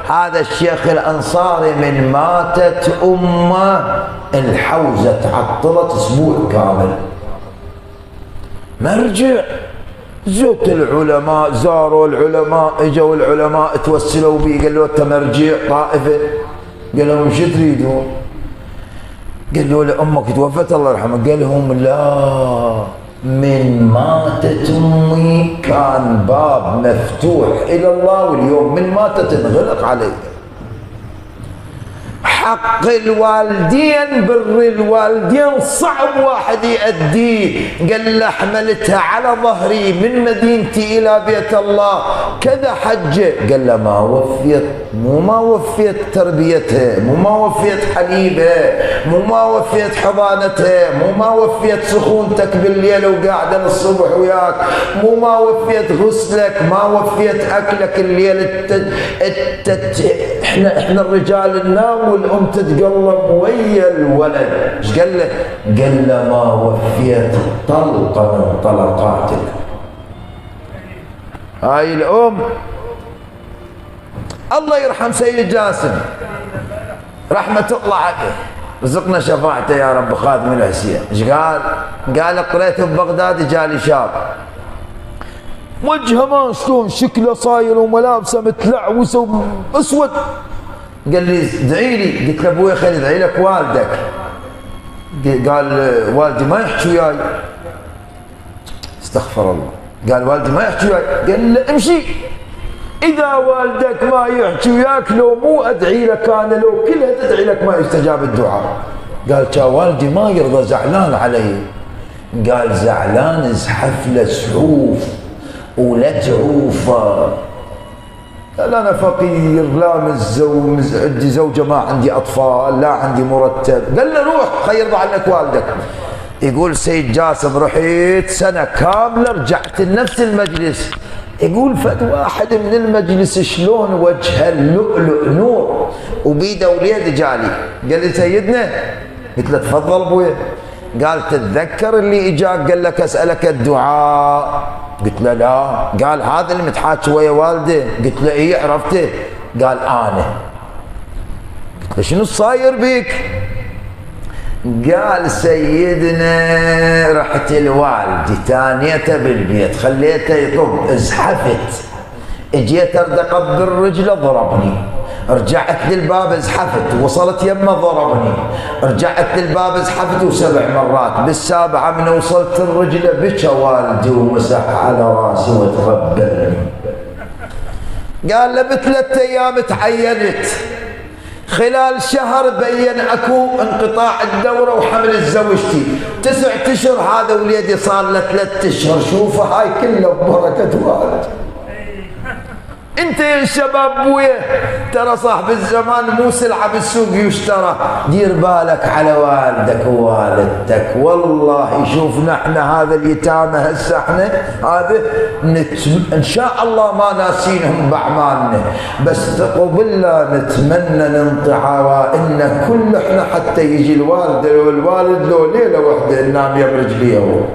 هذا الشيخ الأنصاري من ماتت أمه الحوزة تعطلت أسبوع كامل، مرجع. زوت العلماء، زاروا العلماء، اجوا العلماء توسلوا بي، قال له انت مرجع طائفه، قال لهم شو تريدون؟ قالوا له امك توفت الله يرحمها، قال لهم لا، من ماتت امي كان باب مفتوح الى الله، واليوم من ماتت انغلق عليه. حق الوالدين، بر الوالدين صعب واحد يأديه. قال له حملتها على ظهري من مدينتي إلى بيت الله كذا حجة، قال له ما وفيت، مو ما وفيت تربيتها، مو ما وفيت حليبها، مو ما وفيت حضانتها، مو ما وفيت سخونتك بالليل وقاعدة للصبح وياك، مو ما وفيت غسلك، ما وفيت أكلك الليل. احنا الرجال ننام والأم تتقلب ويا الولد. ايش قال له؟ قال له ما وفيت طلقة من طلقاتك. هاي الأم. الله يرحم سيد جاسم رحمة الله عليه، رزقنا شفاعته يا رب، خادم الحسين. ايش قال؟ قال قريت ببغداد جالي شاب وجهه ما شلون شكله صاير وملابسه متلعوسه واسود، قال لي ادعي لي. قلت له ابوي خلي ادعي لك والدك. قال والدي ما يحكي وياي. استغفر الله. قال والدي ما يحكي وياي. قال له امشي، اذا والدك ما يحكي وياك لو مو ادعي لك انا، لو كلها تدعي لك ما يستجاب الدعاء. قال كا والدي ما يرضى، زعلان علي. قال زعلان ازحف له سعوف ولا تعوفه. قال انا فقير، لا عندي زوجه، ما عندي اطفال، لا عندي مرتب. قال له روح خير يرضى عنك والدك. يقول سيد جاسم رحت سنه كامله، رجعت لنفس المجلس. يقول فد واحد من المجلس شلون وجهه اللؤلؤ نور وبيده وليد جالي. قال لي سيدنا. قلت له تفضل ابويا. قال تتذكر اللي اجاك قال لك اسالك الدعاء؟ قلت له لا. قال هذا اللي متحاكي ويا والده؟ قلت له اي عرفته. قال انا. قلت له شنو صاير بيك؟ قال سيدنا رحت لوالدي تانيته بالبيت، خليته يطب، ازحفت، اجيت ارد اقبل رجله ضربني، رجعت للباب ازحفت، وصلت يمه ضربني، رجعت للباب ازحفت وسبع مرات، بالسابعه من وصلت الرجله بكى والدي ومسح على راسي وتقبلني. قال له بثلاث ايام تعينت، خلال شهر بين اكو انقطاع الدوره وحمل زوجتي، 9 اشهر هذا وليدي صار له 3 اشهر. شوفوا هاي كلها ببركه والد. انت يا شباب بويا ترى صاحب الزمان مو سلعه بالسوق يشترى، دير بالك على والدك ووالدتك. والله يشوفنا احنا هذا اليتامى هسه احنا هذا ان شاء الله ما ناسينهم باعمالنا، بس بالله نتمنى ننطي عوائلنا كل احنا حتى يجي الوالده والوالد لو ليله وحده ننام يم رجليه.